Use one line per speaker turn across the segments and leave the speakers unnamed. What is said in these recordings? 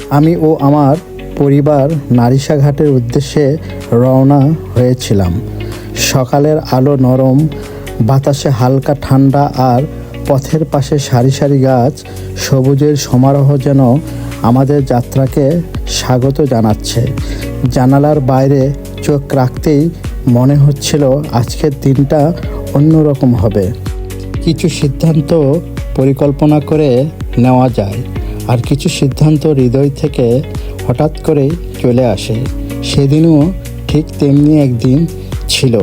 আমি ও আমার পরিবার নারিশাঘাটের উদ্দেশ্যে রওনা হয়েছিলাম। সকালের আলো নরম, বাতাসে হালকা ঠান্ডা আর পথের পাশে সারি সারি গাছ, সবুজের সমারোহ যেন আমাদের যাত্রাকে স্বাগত জানাচ্ছে। জানালার বাইরে চোখ রাখতেই মনে হচ্ছিল আজকের দিনটা অন্যরকম হবে। কিছু সিদ্ধান্ত পরিকল্পনা করে নেওয়া যায়, আর কিছু সিদ্ধান্ত হৃদয় থেকে হঠাৎ করে চলে আসে। সেদিনও ঠিক তেমনি একদিন ছিল।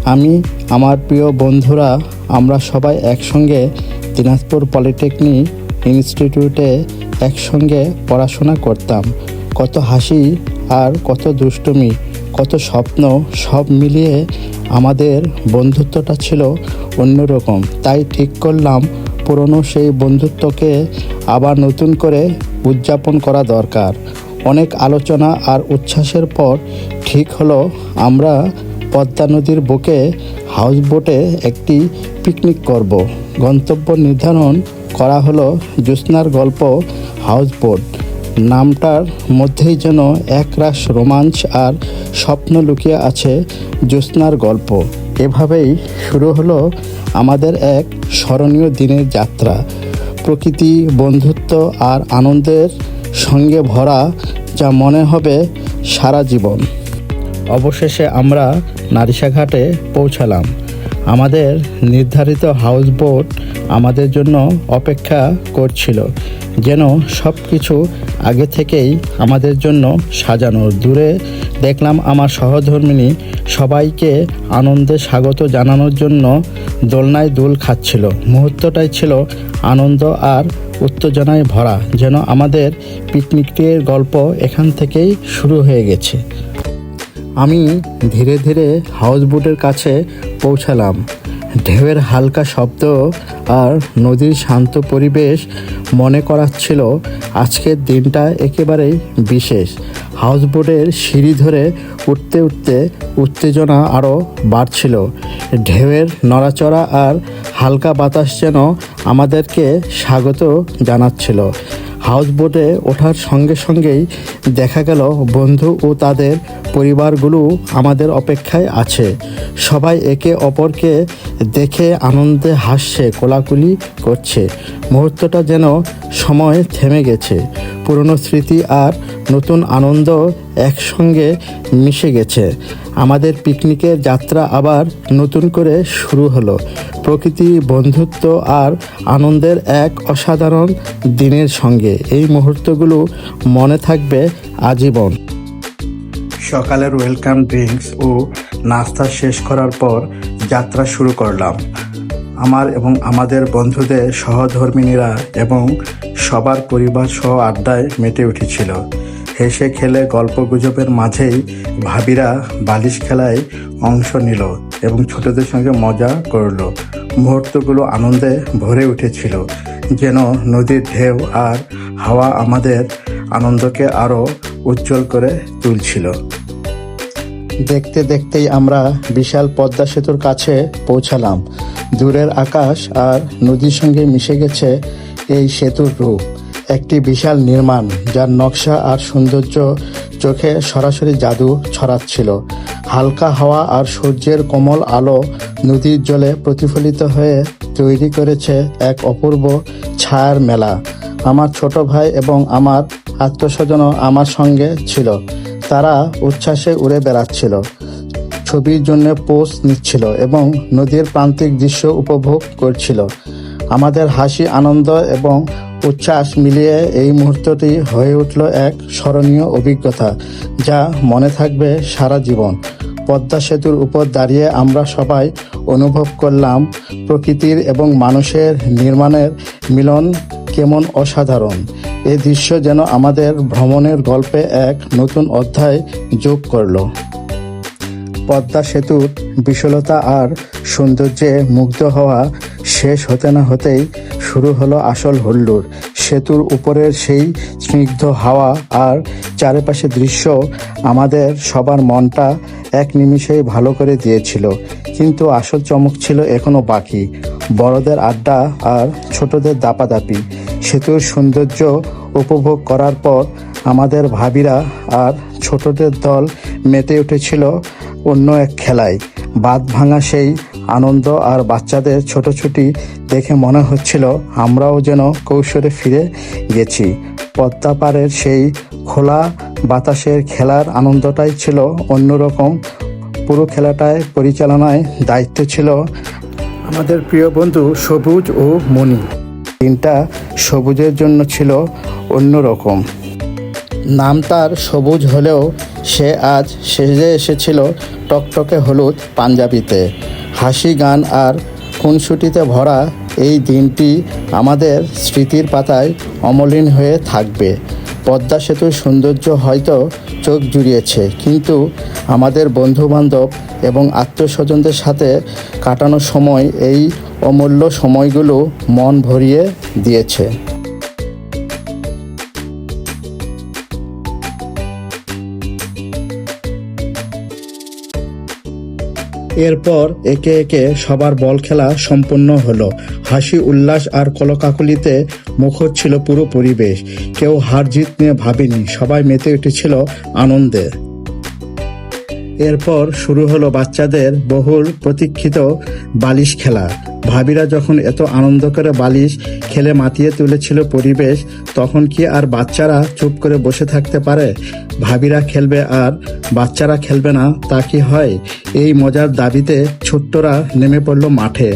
আমি, আমার প্রিয় বন্ধুরা, আমরা সবাই একসঙ্গে দিনাজপুর পলিটেকনিক ইনস্টিটিউটে একসঙ্গে পড়াশোনা করতাম। কত হাসি আর কত দুষ্টুমি, কত স্বপ্ন, সব মিলিয়ে আমাদের বন্ধুত্বটা ছিল অন্যরকম। তাই ঠিক করলাম পুরনো সেই বন্ধুত্বকে আবার নতুন করে উদযাপন করা দরকার। অনেক আলোচনা আর উচ্ছ্বাসের পর ঠিক হলো আমরা পদ্মা নদীর বুকে হাউসবোটে একটি পিকনিক করব। গন্তব্য নির্ধারণ করা হলো জ্যোৎস্নার গল্প হাউসবোট। নামটার মধ্যেই যেন একরাশ রোমাঞ্চ আর স্বপ্ন লুকিয়ে আছে। জ্যোৎস্নার গল্প। এভাবেই শুরু হলো আমাদের এক স্মরণীয় দিনের যাত্রা। প্রকৃতি, বন্ধুত্ব আর আনন্দের সঙ্গে ভরা, যা মনে হবে সারা জীবন। অবশেষে আমরা নারিশাঘাটে পৌঁছালাম। আমাদের নির্ধারিত হাউসবোট আমাদের জন্য অপেক্ষা করছিল, যেন সব কিছু আগে থেকেই আমাদের জন্য সাজানো। দূরে দেখলাম আমার সহধর্মিণী সবাইকে আনন্দে স্বাগত জানানোর জন্য দোলনায় দোল খাচ্ছিল। মুহূর্তটাই ছিল আনন্দ আর উত্তেজনায় ভরা, যেন আমাদের পিকনিকের গল্প এখান থেকেই শুরু হয়ে গেছে। আমি ধীরে ধীরে হাউসবোটের কাছে পৌঁছালাম। ঢেউয়ের হালকা শব্দ আর নদীর শান্ত পরিবেশ মনে করাচ্ছিল আজকের দিনটা একেবারেই বিশেষ। হাউসবোটের সিঁড়ি ধরে উঠতে উঠতে উত্তেজনা আরও বাড়ছিল। ঢেউয়ের নড়াচড়া আর হালকা বাতাস যেন আমাদেরকে স্বাগত জানাচ্ছিল। হাউসবোটে ওঠার সঙ্গে সঙ্গেই দেখা গেল বন্ধু ও তাদের পরিবারগুলো আমাদের অপেক্ষায় আছে। সবাই একে অপরকে দেখে আনন্দে হাসছে, কোলাকুলি করছে। মুহূর্তটা যেন সময় থেমে গেছে। পুরনো স্মৃতি আর নতুন আনন্দ একসঙ্গে মিশে গেছে। আমাদের পিকনিকের যাত্রা আবার নতুন করে শুরু হলো। প্রকৃতি, বন্ধুত্ব আর আনন্দের এক অসাধারণ দিনের সঙ্গে। এই মুহূর্তগুলো মনে থাকবে আজীবন। সকালের ওয়েলকাম ড্রিঙ্কস ও নাস্তা শেষ করার পর যাত্রা শুরু করলাম। আমার এবং আমাদের বন্ধুদের সহধর্মিণীরা এবং সবার পরিবার সহ আড্ডায় মেতে উঠেছিল। হেসে খেলে গল্পগুজবের মাঝেই ভাবিরা বালিশ খেলায় অংশ নিল এবং ছোটদের সঙ্গে মজা করল। মুহূর্তগুলো আনন্দে ভরে উঠেছিল, যেন নদীর ঢেউ আর হাওয়া আমাদের আনন্দকে আরও উজ্জ্বল করে তুলছিল। দেখতে দেখতেই আমরা বিশাল পদ্মা সেতুর কাছে পৌঁছালাম। দূরের আকাশ আর নদীর সঙ্গে মিশে গেছে এই সেতুর রূপ। একটি বিশাল নির্মাণ, যার নকশা আর সৌন্দর্য চোখে সরাসরি জাদু ছড়াচ্ছিল। হালকা হাওয়া আর সূর্যের কোমল আলো নদীর জলে প্রতিফলিত হয়ে তৈরি করেছে এক অপূর্ব ছায়ার মেলা। আমার ছোট ভাই এবং আমার আত্মস্বজনও আমার সঙ্গে ছিল। তারা উচ্ছ্বাসে উড়ে বেড়াচ্ছিল, ছবির জন্য পোজ নিচ্ছিল এবং নদীর প্রান্তিক দৃশ্য উপভোগ করছিল। আমাদের হাসি, আনন্দ এবং উচ্ছ্বাস মিলিয়ে এই মুহূর্তটি হয়ে উঠল এক স্মরণীয় অভিজ্ঞতা, যা মনে থাকবে সারা জীবন। পদ্মা সেতুর উপর দাঁড়িয়ে আমরা সবাই অনুভব করলাম প্রকৃতির এবং মানুষের নির্মাণের মিলন কেমন অসাধারণ। এই দৃশ্য যেন আমাদের ভ্রমণের গল্পে এক নতুন অধ্যায় যোগ করলো। পদ্মা সেতুর বিশালতা আর সৌন্দর্যে মুগ্ধ হওয়া শেষ হতে না হতেই শুরু হলো আসল হুল্লোড়। সেতুর উপরের সেই স্নিগ্ধ হাওয়া আর চারপাশের দৃশ্য আমাদের সবার মনটা এক নিমিষেই ভালো করে দিয়েছিল। কিন্তু আসল চমক ছিল এখনো বাকি। বড়দের আড্ডা আর ছোটদের দাপাদাপি। সেতুর সৌন্দর্য উপভোগ করার পর আমাদের ভাবিরা আর ছোটদের দল মেতে উঠেছিল অন্য এক খেলায়। বাঁধ ভাঙা সেই আনন্দ আর বাচ্চাদের ছোটাছুটি দেখে মনে হচ্ছিল আমরাও যেন কৈশোরে ফিরে গেছি। পদ্মা পাড়ের সেই খোলা বাতাসের খেলার আনন্দটাই ছিল অন্যরকম। পুরো খেলাটায় পরিচালনায় দায়িত্ব ছিল আমাদের প্রিয় বন্ধু সবুজ ও মণি। দিনটা সবুজের জন্য ছিল অন্যরকম। নাম তার সবুজ হলেও সে আজ সেজে এসেছিল টকটকে হলুদ পাঞ্জাবিতে। হাসি, গান আর খুনসুটিতে ভরা এই দিনটি আমাদের স্মৃতির পাতায় অমলিন হয়ে থাকবে। পদ্মা সেতুর সৌন্দর্য হয়তো চোখ জুড়িয়েছে, কিন্তু আমাদের বন্ধুবান্ধব এবং আত্মীয়স্বজনদের সাথে কাটানো সময় এই অমূল্য সময়গুলো মন ভরিয়ে দিয়েছে। এরপর একে একে সবার বল খেলা সম্পন্ন হলো। হাসি, উল্লাস আর কলকাকলিতে মুখর ছিল পুরো পরিবেশ। কেউ হার জিত নিয়ে ভাবেনি, সবাই মেতে উঠেছিল আনন্দে। এরপর শুরু হলো বাচ্চাদের বহুল প্রতীক্ষিত বালিশ খেলা। ভাবিরা যখন এত আনন্দ করে বালিশ খেলে মাতিয়ে তুলেছিল পরিবেশ, তখন কি আর বাচ্চারা চুপ করে বসে থাকতে পারে? ভাবিরা খেলবে আর বাচ্চারা খেলবে না, তা কি হয়? এই মজার দাবিতে ছোট্টরা নেমে পড়ল মাঠে।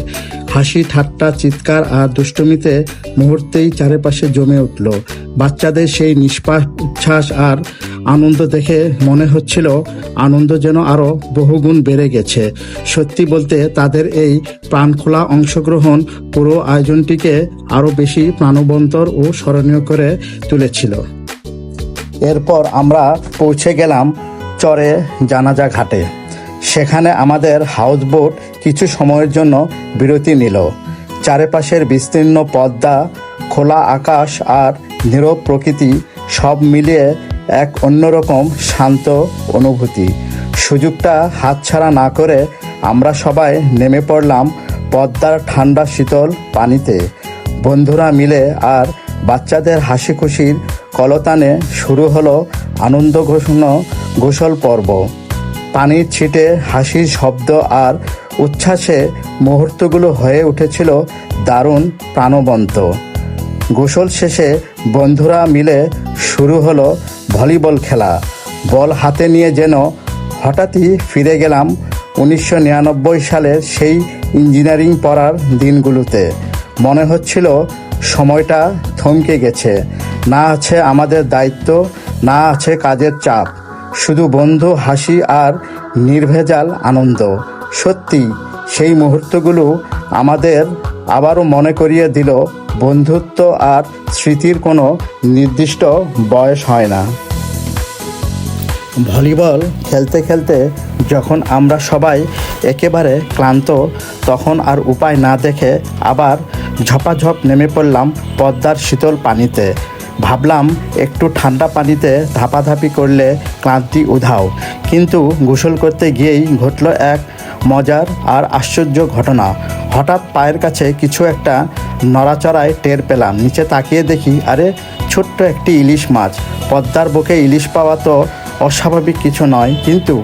হাসি, ঠাট্টা, চিৎকার আর দুষ্টুমিতে মুহূর্তেই চারপাশে জমে উঠল। বাচ্চাদের সেই নিষ্পাপ উচ্ছ্বাস আর আনন্দ দেখে মনে হচ্ছিল আনন্দ যেন আরও বহুগুণ বেড়ে গেছে। সত্যি বলতে তাদের এই প্রাণখোলা অংশগ্রহণ পুরো আয়োজনটিকে আরও বেশি প্রাণবন্তর ও স্মরণীয় করে তুলেছিল। এরপর আমরা পৌঁছে গেলাম চরে জানাজা ঘাটে। সেখানে আমাদের হাউসবোট কিছু সময়ের জন্য বিরতি নিল। চারপাশের বিস্তীর্ণ পদ্মা, খোলা আকাশ আর নীরব প্রকৃতি সব মিলিয়ে এক অন্যরকম শান্ত অনুভূতি। সুযোগটা হাতছাড়া না করে আমরা সবাই নেমে পড়লাম পদ্মার ঠান্ডা শীতল পানিতে। বন্ধুরা মিলে আর বাচ্চাদের হাসি খুশির কলতানে শুরু হলো আনন্দ গোসল পর্ব। পানির ছিটে, হাসির শব্দ আর উচ্ছ্বাসে মুহূর্তগুলো হয়ে উঠেছিল দারুণ প্রাণবন্ত। গোসল শেষে বন্ধুরা মিলে শুরু হলো ভলিবল খেলা। বল হাতে নিয়ে যেন হঠাৎই ফিরে গেলাম 1999 সালের সেই ইঞ্জিনিয়ারিং পড়ার দিনগুলোতে। মনে হচ্ছিল সময়টা থমকে গেছে। না আছে আমাদের দায়িত্ব, না আছে কাজের চাপ, শুধু বন্ধু, হাসি আর নির্ভেজাল আনন্দ। সত্যি সেই মুহূর্তগুলো আমাদের আবারও মনে করিয়ে দিল বন্ধুত্ব আর স্মৃতির কোনো নির্দিষ্ট বয়স হয় না। ভলিবল খেলতে খেলতে যখন আমরা সবাই একেবারে ক্লান্ত, তখন আর উপায় না দেখে আবার ঝপাঝপ নেমে পড়লাম পদ্মার শীতল পানিতে। ভাবলাম একটু ঠান্ডা পানিতে ধাপাধাপি করলে ক্লান্তি উধাও। কিন্তু গোসল করতে গিয়েই ঘটল এক মজার আর আশ্চর্য ঘটনা। হঠাৎ পায়ের কাছে কিছু একটা নড়াচড়ায় টের পেলাম। নিচে তাকিয়ে দেখি, আরে ছোট্ট একটি ইলিশ মাছ। পদ্মার বুকে ইলিশ পাওয়া তো অস্বাভাবিক কিছু নয়, কিন্তু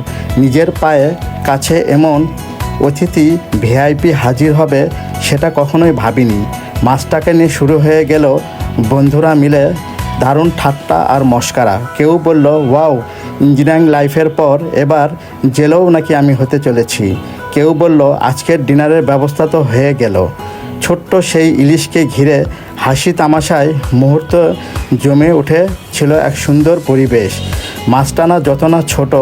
নিজের পায়ে কাছে এমন অতিথি ভিআইপি হাজির হবে সেটা কখনোই ভাবিনি। মাছটাকে নিয়ে শুরু হয়ে গেল বন্ধুরা মিলে দারুণ ঠাট্টা আর মশকারা। কেউ বলল, ওয়াও, ইঞ্জিনিয়ারিং লাইফের পর এবার জেলেও নাকি আমি হতে চলেছি। কেউ বলল, আজকের ডিনারের ব্যবস্থা তো হয়ে গেল। ছোট্ট সেই ইলিশকে ঘিরে হাসি তামাশায় মুহূর্ত জমে উঠেছিল এক সুন্দর পরিবেশ। মাছটানা যত না ছোট,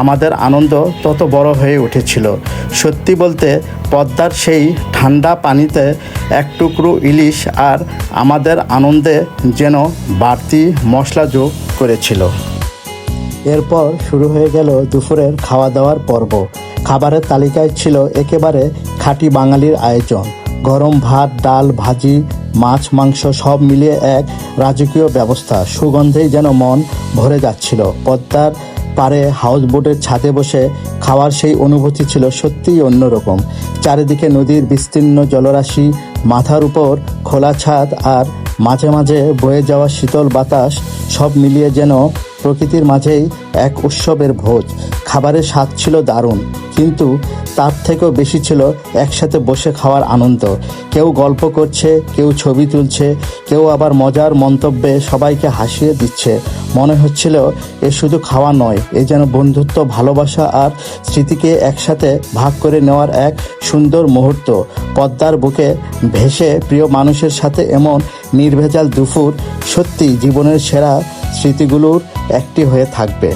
আমাদের আনন্দ তত বড় হয়ে উঠেছিল। সত্যি বলতে পদ্মার সেই ঠান্ডা পানিতে এক টুকরো ইলিশ আর আমাদের আনন্দে যেন বাড়তি মশলা যোগ করেছিল। এরপর শুরু হয়ে গেল দুপুরের খাওয়া দাওয়ার পর্ব। খাবারের তালিকায় ছিল একেবারে খাঁটি বাঙালির আয়োজন। গরম ভাত, ডাল, ভাজি, মাছ, মাংস সব মিলিয়ে এক রাজকীয় ব্যবস্থা। সুগন্ধেই যেন মন ভরে যাচ্ছিল। পদ্মার পাড়ে হাউসবোটের ছাদে বসে খাওয়ার সেই অনুভূতি ছিল সত্যিই অন্যরকম। চারিদিকে নদীর বিস্তীর্ণ জলরাশি, মাথার উপর খোলা ছাদ আর মাঝে মাঝে বয়ে যাওয়া শীতল বাতাস, সব মিলিয়ে যেন প্রকৃতির মাঝেই এক উৎসবের ভোজ। খাবারের স্বাদ ছিল দারুণ, কিন্তু তার থেকেও বেশি ছিল একসাথে বসে খাওয়ার আনন্দ। কেউ গল্প করছে, কেউ ছবি তুলছে, কেউ আবার মজার মন্তব্যে সবাইকে হাসিয়ে দিচ্ছে। মনে হচ্ছিল এ শুধু খাওয়া নয়, এ যেন বন্ধুত্ব, ভালোবাসা আর স্মৃতিকে একসাথে ভাগ করে নেওয়ার এক সুন্দর মুহূর্ত। পদ্মার বুকে ভেসে প্রিয় মানুষের সাথে এমন নির্ভেজাল দুপুর সত্যি জীবনের সেরা স্মৃতিগুলোর একটি হয়ে থাকবে।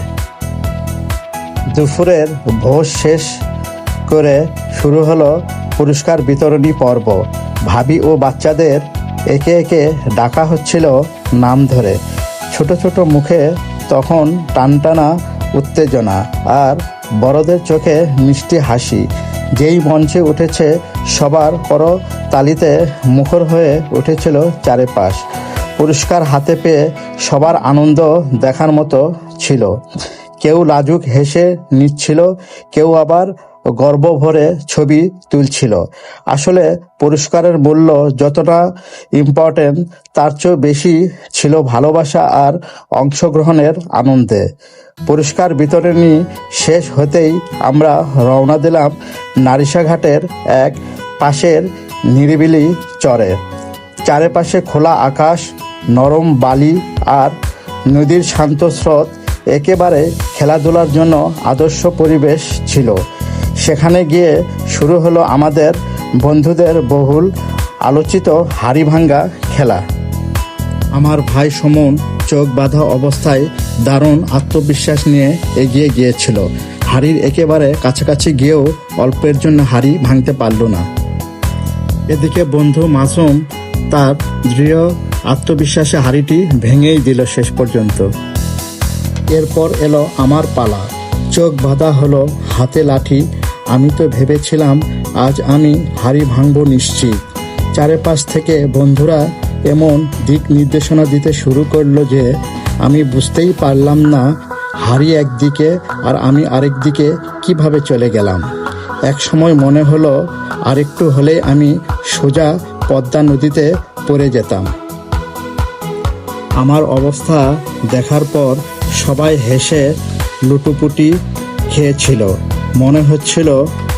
দুপুরের ভোজ শেষ করে শুরু হলো পুরস্কার বিতরণী পর্ব। ভাবি ও বাচ্চাদের একে একে ডাকা হচ্ছিল নাম ধরে। ছোট ছোট মুখে তখন টানটানা উত্তেজনা, আর বড়দের চোখে মিষ্টি হাসি। যেই মঞ্চে উঠেছে সবার করতালিতে মুখর হয়ে উঠেছিল চারপাশ। পুরস্কার হাতে পেয়ে সবার আনন্দ দেখার মতো ছিল। কেউ লাজুক হেসে নিচ্ছিল, কেউ আবার গর্ব ভরে ছবি তুলছিল। আসলে পুরস্কারের মূল্য যতটা ইম্পর্টেন্ট, তার চেয়েও বেশি ছিল ভালোবাসা আর অংশগ্রহণের আনন্দে। পুরস্কার বিতরণী শেষ হতেই আমরা রওনা দিলাম নারিশাঘাটের এক পাশের নিরিবিলি চরে। চারপাশে খোলা আকাশ, নরম বালি আর নদীর শান্ত স্রোত একেবারে খেলাধুলার জন্য আদর্শ পরিবেশ ছিল। সেখানে গিয়ে শুরু হলো আমাদের বন্ধুদের বহুল আলোচিত হাড়ি ভাঙ্গা খেলা। আমার ভাই সুমন চোখ বাঁধা অবস্থায় দারুণ আত্মবিশ্বাস নিয়ে এগিয়ে গিয়েছিল। হাড়ির একেবারে কাছাকাছি গিয়েও অল্পের জন্য হাড়ি ভাঙতে পারল না। এদিকে বন্ধু মাসুম তার দৃঢ় আত্মবিশ্বাসে হাড়িটি ভেঙেই দিল শেষ পর্যন্ত। এরপর এলো আমার পালা। চোখ বাঁধা হলো, হাতে লাঠি। আমি তো ভেবেছিলাম আজ আমি হাড়ি ভাঙব নিশ্চিত। চারপাশ থেকে বন্ধুরা এমন দিক নির্দেশনা দিতে শুরু করলো যে আমি বুঝতেই পারলাম না হাড়ি একদিকে আর আমি আরেক দিকে কিভাবে চলে গেলাম। এক সময় মনে হলো আরেকটু হলেই আমি সোজা পদ্মা নদীতে পড়ে যেতাম। আমার অবস্থা দেখার পর সবাই হেসে লুটোপুটি খেয়েছিল। মনে হচ্ছিল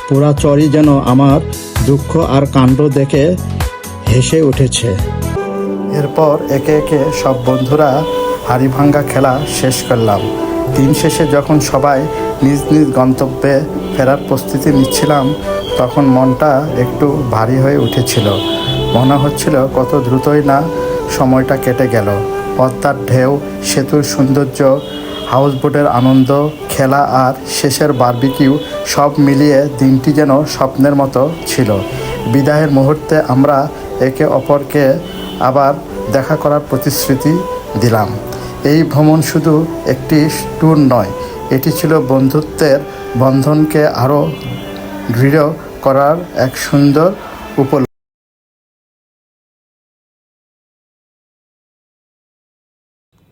পুরা চরই যেন আমার দুঃখ আর কাণ্ড দেখে হেসে উঠেছে। এরপর একে একে সব বন্ধুরা হাড়ি ভাঙ্গা খেলা শেষ করলাম। দিন শেষে যখন সবাই নিজ নিজ গন্তব্যে ফেরার প্রস্তুতি নিচ্ছিলাম, তখন মনটা একটু ভারী হয়ে উঠেছিল। মনে হচ্ছিল কত দ্রুতই না সময়টা কেটে গেল। পদ্মার ঢেউ, সেতুর সৌন্দর্য, হাউসবোটের আনন্দ, খেলা আর শেষের বারবিকিউ, সব মিলিয়ে দিনটি যেন স্বপ্নের মতো ছিল। বিদায়ের মুহূর্তে আমরা একে অপরকে আবার দেখা করার প্রতিশ্রুতি দিলাম। এই ভ্রমণ শুধু একটি ট্যুর নয়, এটি ছিল বন্ধুত্বের বন্ধনকে আরও দৃঢ় করার এক সুন্দর উপলব্ধি।